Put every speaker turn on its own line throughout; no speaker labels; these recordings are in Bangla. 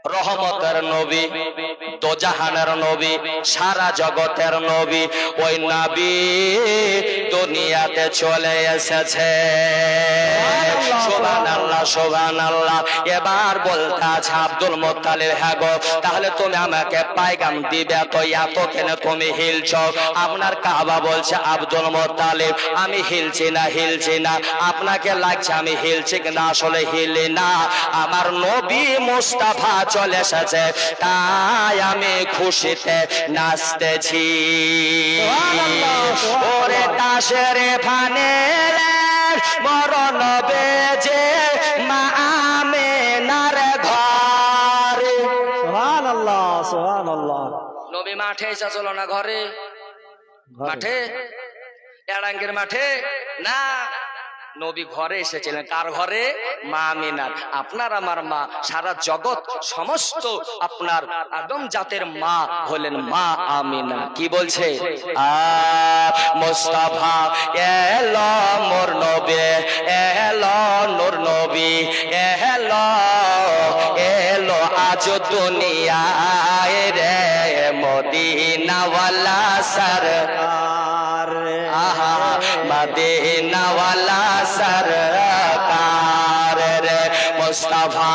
রহমতের নবী, দোজাহানের নবী, সারা জগতের নবী, ওই নবী দুনিয়াতে চলে এসেছে। সুবহানাল্লাহ সুবহানাল্লাহ। এবার বলতে আছে আব্দুল মুত্তালিব, হ্যাঁ গো তাহলে তুমি আমাকে পায়গাম দিবে, তো এত কেন তুমি হিলছ? আপনার কাবা বলছে আব্দুল মুত্তালিব আমি হিলছি না, হিলছি না, আপনাকে লাগছে আমি হিলছি কিন্তু আসলে হিলি না। আমার নবী মুস্তাফা চলে এসেছে তাই আমি খুশিতে নাচতেছি। ওরে তাসের ফানে মরণ বেজে মা আমেনার ঘরে।
সুবহানাল্লাহ সুবহানাল্লাহ।
নবী মাঠে এসেছিল না ঘরে? মাঠে, এড়াঙ্গের মাঠে না, নবী ঘরে এসেছিলেন। কার ঘরে? মা আমিনার। আপনার আমার মা, সারা জগৎ সমস্ত আপনার আদম জাতের মা হলেন মা আমিনা। কি বলছে? মুস্তাফা এলো মোর নবী, এলো নূর নবী, এলো এলো আজ দুনিয়ায় রে মদিনাওয়ালা সরকার। আহা মদিনাওয়ালা সরকার রে মুস্তাফা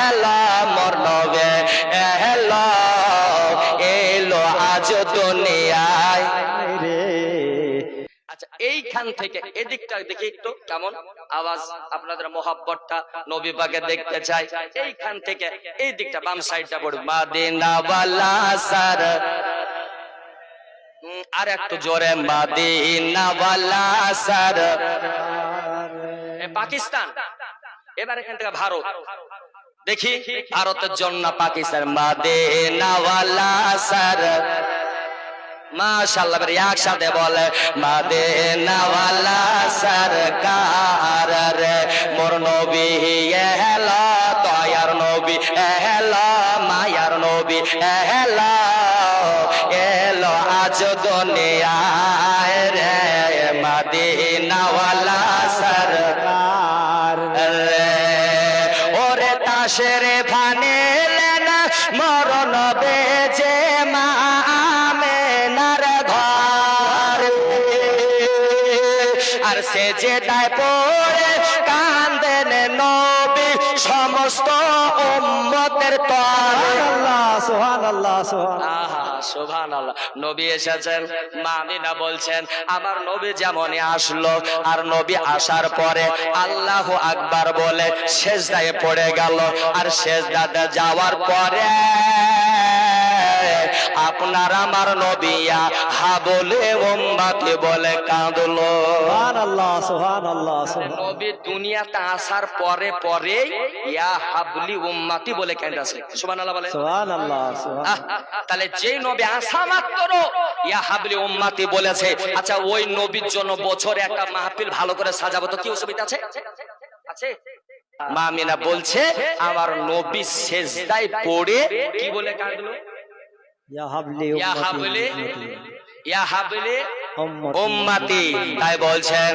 এলো মোর নবী, এলো এলো আজ দুনিয়ায় রে। আচ্ছা এইখান থেকে এদিকটা দেখি একটু কেমন আওয়াজ, আপনাদের মোহাব্বতটা নবী পাকে দেখতে চাই। এইখান থেকে এই দিকটা বাম সাইডটা পড়বে মদিনাওয়ালা সর, আর একটু জোরে মদিনাওয়ালা সর। পাকিস্তান, এবার এখান থেকে ভারত দেখি, ভারতের জন্য পাকিস্তান মদিনাওয়ালা সর। মাশাআল্লাহ একসাথে বলে মদিনাওয়ালা সরকার রে মোর নবী এলো দয়ার নবী, এলো মায়ার নবী, এলো এলো আজ দুনিয়ায় রে মদিনাওয়ালা সরকার রে। ওরে তাসের ফানে লেনা মরণ বেজে মা আমেনার ঘর, আর সে যে দায় পড়ে কান্দেন নবী সমস্ত উম্মতের তরে।
সুবহানাল্লাহ সুবহানাল্লাহ।
সুবহানাল্লাহ। নবী এসেছেন, মা আমিনা বলছেন আমার নবী যেমনই আসলো, আর নবী আসার পরে আল্লাহু আকবার বলে সেজদায় পড়ে গেল, আর সেজদাতে যাওয়ার পরে আপনার আমার নবিয়া হাবলে উম্মতি বলে কাঁদলো।
সুবহানাল্লাহ সুবহানাল্লাহ।
নবী দুনিয়াতে আসার পরে পরে ইয়া হাবলি উম্মতি বলে কাঁদছে। সুবহানাল্লাহ বলে।
সুবহানাল্লাহ সুবহানাল্লাহ।
তাহলে যেই নবী আসা মাত্র ইয়া হাবলি উম্মতি বলেছে, আচ্ছা ওই নবীর জন্য বছরে একটা মাহফিল ভালো করে সাজাবো তো কি অসুবিধা আছে? আছে? মা আমিনা বলছে আমার নবী সেজদায় পড়ে কি বলে কাঁদলো?
ইয়া হাবলি
ইয়া হাবলি, ইয়া হাবলি
উম্মতি।
তাই বলছেন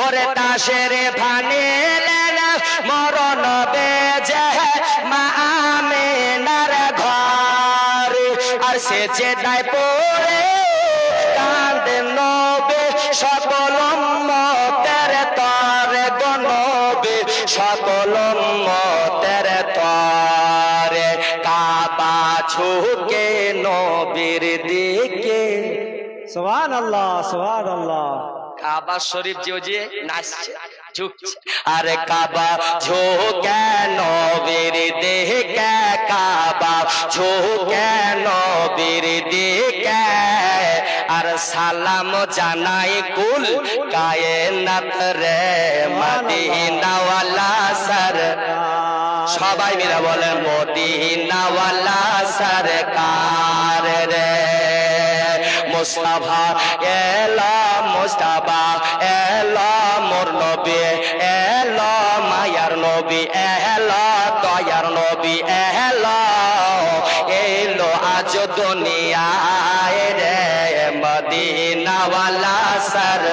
ওরে তাসের ফানে লেনা মরণ বেজে মা আমিনার ঘর, আর সে যে দায় পড়ে কাঁদে নবী সকল উম্মতের তরে গো নবী সকল উম্মতের তরে। কাবা ঝুঁকে নবীর দিকে।
সুবহানাল্লাহ সুবহানাল্লাহ।
কাবা শরীফ যে নাচছে ঝুঁকছে, আরে কাবা ঝুঁকে নবীর দিকে, কাবা ঝুঁকে নবীর দিকে, আর সালাম জানাই কুল কায়নাত রে মদিনাওয়ালা সরকার। সবাই মিলে বলেন মদিনাওয়ালা সরকার রে মুস্তাফা এলো, মুস্তাফা এলো মোর নবী, এলো মায়ার নবী, এলো দয়ার নবী, এলো এলো আজ দুনিয়ায় রে মদিনাওয়ালা সর